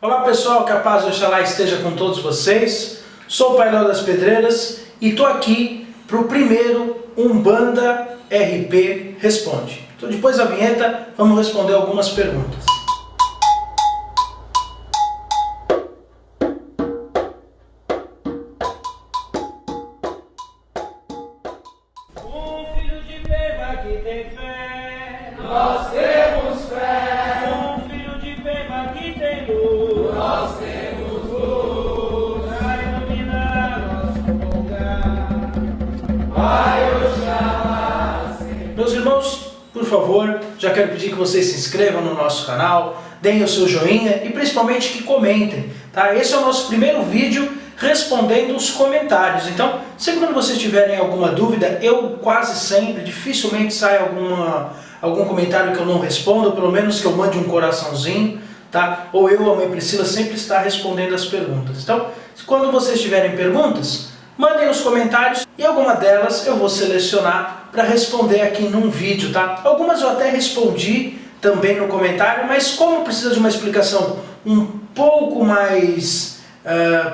Olá pessoal, que a paz de Oxalá esteja com todos vocês. Sou o Pai Léo das Pedreiras e estou aqui para o primeiro Umbanda RP Responde. Então depois da vinheta vamos responder algumas perguntas. Um filho de Beba que tem fé, Nós temos fé, um filho de Beba que tem luz, nós temos luz. pra iluminar nosso lugar. Vai Oxalá, Meus irmãos, por favor, já quero pedir que vocês se inscrevam no nosso canal, deem o seu joinha e principalmente que comentem, tá? Esse é o nosso primeiro vídeo respondendo os comentários. Então, sempre quando vocês tiverem alguma dúvida, eu quase sempre, dificilmente sai algum comentário que eu não respondo, pelo menos que eu mande um coraçãozinho, tá? Ou eu, a mãe Priscila, sempre está respondendo as perguntas. Então, quando vocês tiverem perguntas, mandem nos comentários e alguma delas eu vou selecionar para responder aqui num vídeo, tá? Algumas eu até respondi também no comentário, mas como precisa de uma explicação um pouco mais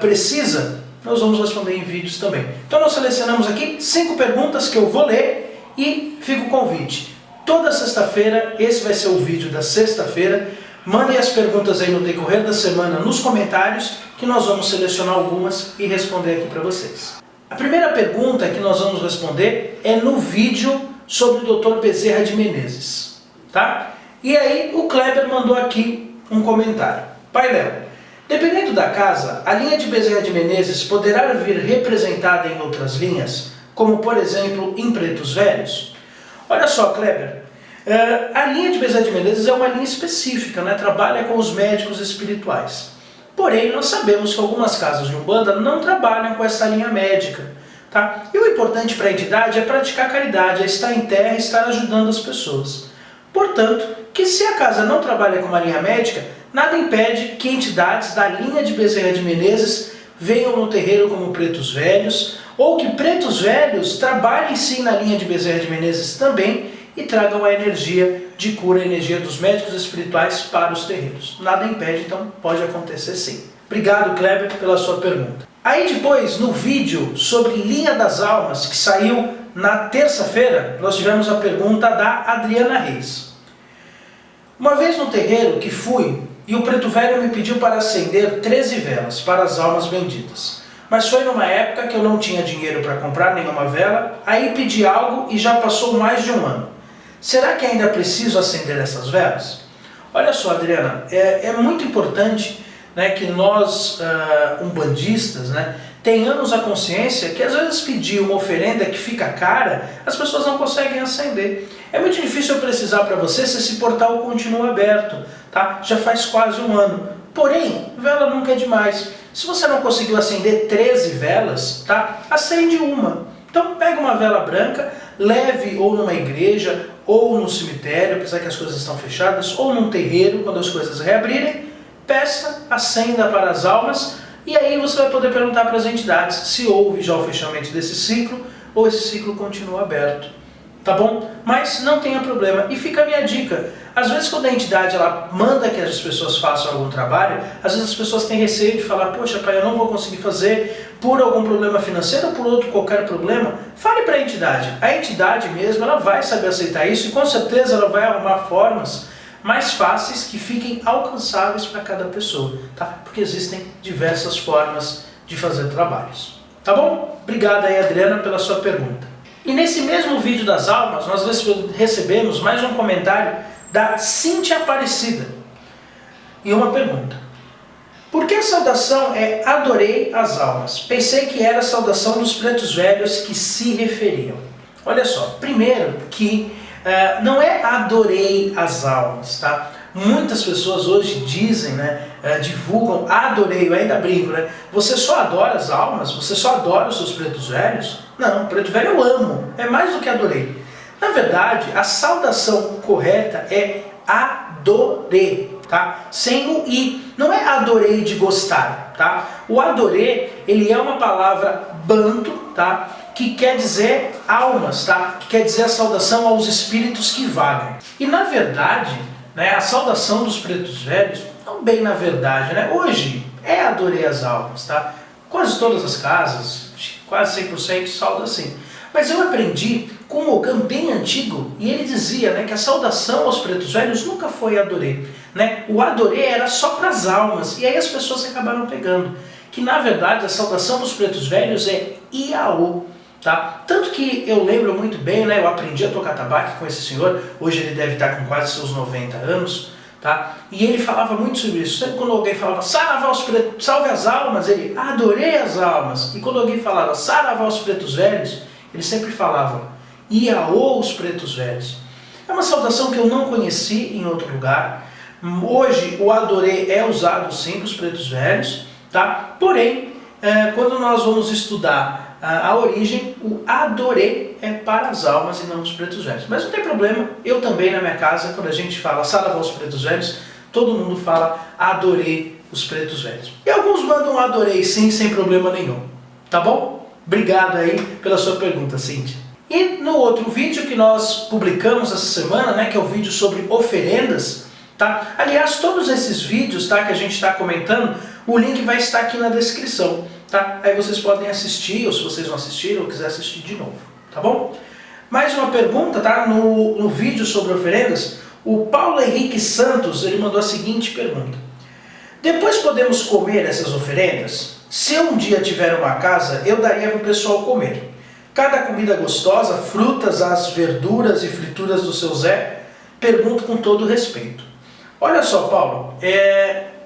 precisa, nós vamos responder em vídeos também. Então nós selecionamos aqui 5 perguntas que eu vou ler e fica o convite. Toda sexta-feira, esse vai ser o vídeo da sexta-feira, mandem as perguntas aí no decorrer da semana nos comentários, que nós vamos selecionar algumas e responder aqui para vocês. A primeira pergunta que nós vamos responder é no vídeo sobre o Dr. Bezerra de Menezes, tá? E aí o Kleber mandou aqui um comentário. Pai Léo, dependendo da casa, a linha de Bezerra de Menezes poderá vir representada em outras linhas, como por exemplo em Pretos Velhos? Olha só, Kleber, a linha de Bezerra de Menezes é uma linha específica, né? Trabalha com os médicos espirituais. Porém, nós sabemos que algumas casas de Umbanda não trabalham com essa linha médica, tá? E o importante para a entidade é praticar caridade, é estar em terra e estar ajudando as pessoas. Portanto, que se a casa não trabalha com uma linha médica, nada impede que entidades da linha de Bezerra de Menezes venham no terreiro como Pretos Velhos, ou que Pretos Velhos trabalhem sim na linha de Bezerra de Menezes também e tragam a energia de cura, a energia dos médicos espirituais para os terreiros. Nada impede, então pode acontecer sim. Obrigado, Kleber, pela sua pergunta. Aí depois, no vídeo sobre Linha das Almas, que saiu na terça-feira, nós tivemos a pergunta da Adriana Reis. Uma vez no terreiro que fui, e o Preto Velho me pediu para acender 13 velas para as almas benditas. Mas foi numa época que eu não tinha dinheiro para comprar nenhuma vela, aí pedi algo e já passou mais de um ano. Será que ainda preciso acender essas velas? Olha só, Adriana, é muito importante, né, que nós, umbandistas, né, tenhamos a consciência que às vezes pedir uma oferenda que fica cara, as pessoas não conseguem acender. É muito difícil eu precisar para você se esse portal continua aberto, tá? Já faz quase um ano. Porém, vela nunca é demais. Se você não conseguiu acender 13 velas, tá? Acende uma. Então pega uma vela branca, leve ou numa igreja, ou no cemitério, apesar que as coisas estão fechadas, ou num terreiro, quando as coisas reabrirem, peça, acenda para as almas, e aí você vai poder perguntar para as entidades se houve já o fechamento desse ciclo, ou esse ciclo continua aberto. Tá bom? Mas não tenha problema. E fica a minha dica. Às vezes quando a entidade ela manda que as pessoas façam algum trabalho, às vezes as pessoas têm receio de falar, poxa pai, eu não vou conseguir fazer por algum problema financeiro ou por outro qualquer problema. Fale para a entidade. A entidade mesmo, ela vai saber aceitar isso e com certeza ela vai arrumar formas mais fáceis que fiquem alcançáveis para cada pessoa, tá? Porque existem diversas formas de fazer trabalhos. Tá bom? Obrigado aí, Adriana, pela sua pergunta. E nesse mesmo vídeo das almas, nós recebemos mais um comentário da Cíntia Aparecida. E uma pergunta. Por que a saudação é adorei as almas? Pensei que era a saudação dos Pretos Velhos que se referiam. Olha só, primeiro que não é adorei as almas, tá? Muitas pessoas hoje dizem, né, divulgam, adorei, eu ainda brinco, né? Você só adora as almas? Você só adora os seus Pretos Velhos? Não, Preto Velho eu amo, é mais do que adorei. Na verdade, a saudação correta é adorei, tá? Sem o i, não é adorei de gostar, tá? O adorei, ele é uma palavra banto, tá? Que quer dizer almas, tá? Que quer dizer a saudação aos espíritos que vagam. E na verdade, né, a saudação dos Pretos Velhos não não bem na verdade, né? Hoje é adorei as almas, tá? Quase todas as casas, quase 100% sauda assim. Mas eu aprendi com um Ogã bem antigo, e ele dizia, né, que a saudação aos pretos velhos nunca foi adorê, né? O adorê era só para as almas, e aí as pessoas acabaram pegando. Que na verdade a saudação aos pretos velhos é Iaô, tá? Tanto que eu lembro muito bem, né, eu aprendi a tocar tabaque com esse senhor, hoje ele deve estar com quase seus 90 anos, tá? E ele falava muito sobre isso. Sempre quando alguém falava saravá aos pretos, salve as almas, ele adorei as almas. E quando alguém falava saravá aos pretos velhos, ele sempre falava Iaô os pretos velhos. É uma saudação que eu não conheci em outro lugar. Hoje o adorê é usado sim para os pretos velhos, tá? Porém, quando nós vamos estudar a origem, o adorê é para as almas e não os pretos velhos. Mas não tem problema, eu também na minha casa, quando a gente fala saravá aos pretos velhos, todo mundo fala adorei os pretos velhos. E alguns mandam adorei sim, sem problema nenhum, tá bom? Obrigado aí pela sua pergunta, Cíntia. E no outro vídeo que nós publicamos essa semana, né, que é o vídeo sobre oferendas, tá? Aliás, todos esses vídeos, tá, que a gente está comentando, o link vai estar aqui na descrição, tá? Aí vocês podem assistir, ou se vocês não assistiram, ou quiser assistir de novo, tá bom? Mais uma pergunta, tá? No vídeo sobre oferendas, o Paulo Henrique Santos, ele mandou a seguinte pergunta. Depois podemos comer essas oferendas? Se eu um dia tiver uma casa, eu daria para o pessoal comer. Cada comida gostosa, frutas, as verduras e frituras do seu Zé, pergunto com todo respeito. Olha só, Paulo,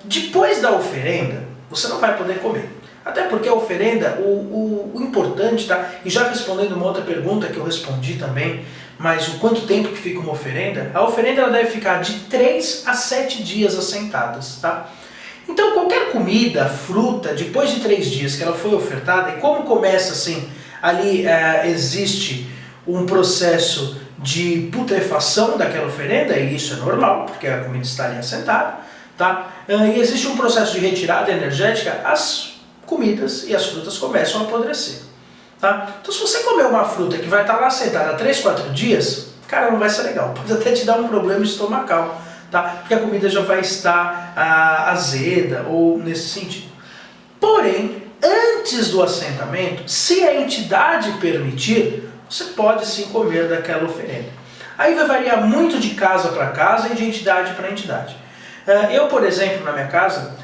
depois da oferenda, você não vai poder comer. Até porque a oferenda, o importante, tá? E já respondendo uma outra pergunta que eu respondi também, mas o quanto tempo que fica uma oferenda? A oferenda ela deve ficar de 3 a 7 dias assentadas, tá? Então qualquer comida, fruta, depois de 3 dias que ela foi ofertada, e como começa assim, ali existe um processo de putrefação daquela oferenda, e isso é normal, porque a comida está ali assentada, tá? E existe um processo de retirada energética, as comidas e as frutas começam a apodrecer, tá? Então se você comer uma fruta que vai estar lá assentada há 3, 4 dias, cara, não vai ser legal, pode até te dar um problema estomacal, tá? Porque a comida já vai estar azeda ou nesse sentido. Porém, antes do assentamento, se a entidade permitir, você pode sim comer daquela oferenda. Aí vai variar muito de casa para casa e de entidade para entidade. Eu, por exemplo, na minha casa,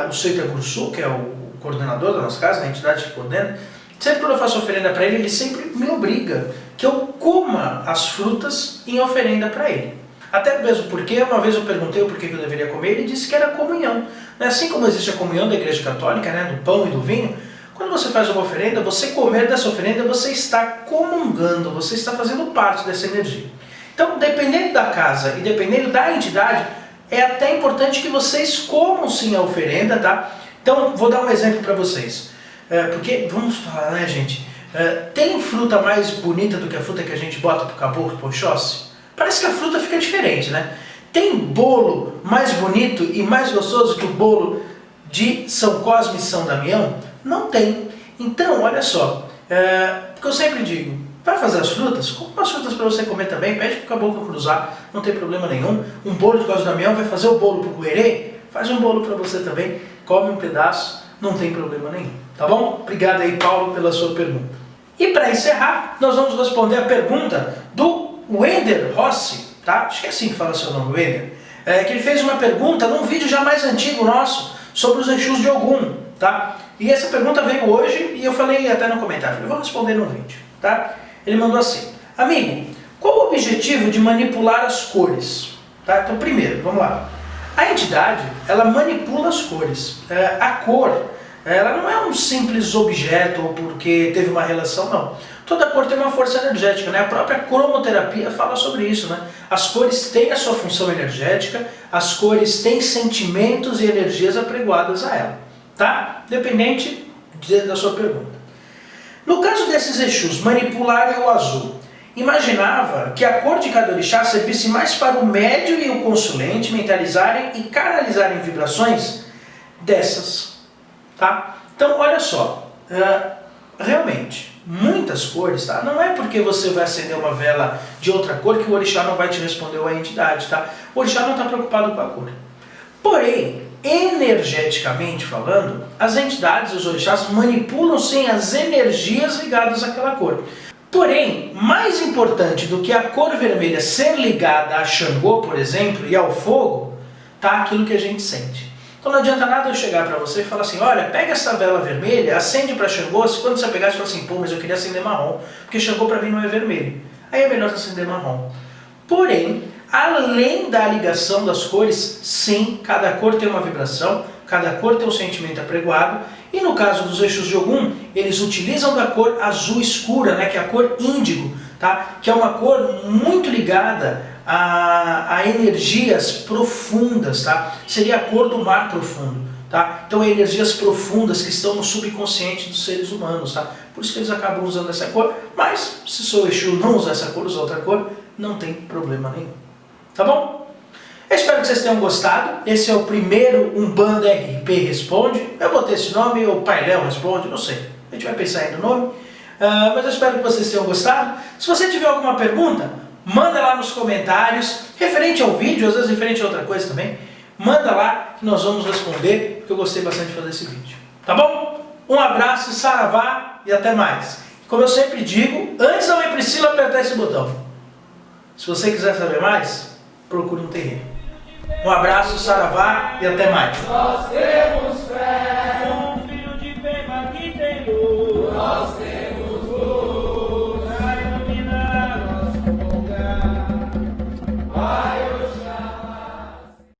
o Seita Gursu, que é o coordenador da nossa casa, a entidade que coordena, sempre quando eu faço oferenda para ele sempre me obriga que eu coma as frutas em oferenda para ele. Até mesmo porque uma vez eu perguntei o porquê que eu deveria comer, ele disse que era comunhão. Assim como existe a comunhão da Igreja Católica, né, do pão e do vinho, quando você faz uma oferenda, você comer dessa oferenda, você está comungando, você está fazendo parte dessa energia. Então, dependendo da casa e dependendo da entidade, é até importante que vocês comam sim a oferenda, tá? Então, vou dar um exemplo para vocês. Porque, vamos falar, né, gente? Tem fruta mais bonita do que a fruta que a gente bota pro caboclo, pro Oxóssi? Parece que a fruta fica diferente, né? Tem bolo mais bonito e mais gostoso que o bolo de São Cosme e São Damião? Não tem. Então, olha só, porque eu sempre digo, vai fazer as frutas? Compra as frutas para você comer também, pede pro caboclo cruzar, não tem problema nenhum. Um bolo de Cosme e Damião vai fazer o bolo pro Guerê? Faz um bolo para você também, come um pedaço, não tem problema nenhum. Tá bom? Obrigado aí, Paulo, pela sua pergunta. E para encerrar, nós vamos responder a pergunta do Wender Rossi, tá? Acho que é assim que fala seu nome, Wender. Que ele fez uma pergunta num vídeo já mais antigo nosso sobre os Exus de Ogum, tá? E essa pergunta veio hoje e eu falei até no comentário, eu vou responder no vídeo, tá? Ele mandou assim: amigo, qual o objetivo de manipular as cores? Tá? Então primeiro, vamos lá. A entidade, ela manipula as cores. A cor, ela não é um simples objeto ou porque teve uma relação, não. Toda cor tem uma força energética, né? A própria cromoterapia fala sobre isso, né? As cores têm a sua função energética, as cores têm sentimentos e energias apregoadas a ela, tá? Dependente da sua pergunta. No caso desses Exus manipularem o azul, imaginava que a cor de cada orixá servisse mais para o médium e o consulente mentalizarem e canalizarem vibrações dessas, tá? Então, olha só, realmente, muitas cores, tá? Não é porque você vai acender uma vela de outra cor que o orixá não vai te responder ou a entidade, tá? O orixá não está preocupado com a cor. Porém, energeticamente falando, as entidades, os orixás, manipulam sim as energias ligadas àquela cor. Porém, mais importante do que a cor vermelha ser ligada a Xangô, por exemplo, e ao fogo, tá aquilo que a gente sente. Então não adianta nada eu chegar para você e falar assim, olha, pega essa vela vermelha, acende para Xangô, se quando você pegar você fala assim, pô, mas eu queria acender marrom, porque Xangô para mim não é vermelho. Aí é melhor acender marrom. Porém, além da ligação das cores, sim, cada cor tem uma vibração, cada cor tem um sentimento apregoado, e no caso dos Exus de Ogum, eles utilizam da cor azul escura, né, que é a cor índigo, tá? Que é uma cor muito ligada a energias profundas, tá? Seria a cor do mar profundo, tá? Então energias profundas que estão no subconsciente dos seres humanos, tá? Por isso que eles acabam usando essa cor, mas se sou Exu não usar essa cor, usar outra cor, não tem problema nenhum. Tá bom? Eu espero que vocês tenham gostado. Esse é o primeiro Umbanda RP Responde. Eu botei esse nome, ou Pai Léo Responde, não sei. A gente vai pensar aí no nome. Mas eu espero que vocês tenham gostado. Se você tiver alguma pergunta, manda lá nos comentários. Referente ao vídeo, às vezes referente a outra coisa também. Manda lá que nós vamos responder, porque eu gostei bastante de fazer esse vídeo. Tá bom? Um abraço, saravá e até mais. Como eu sempre digo, antes da Mãe Priscila apertar esse botão. Se você quiser saber mais, procure um terreiro. Um abraço, saravá e até mais. Nós temos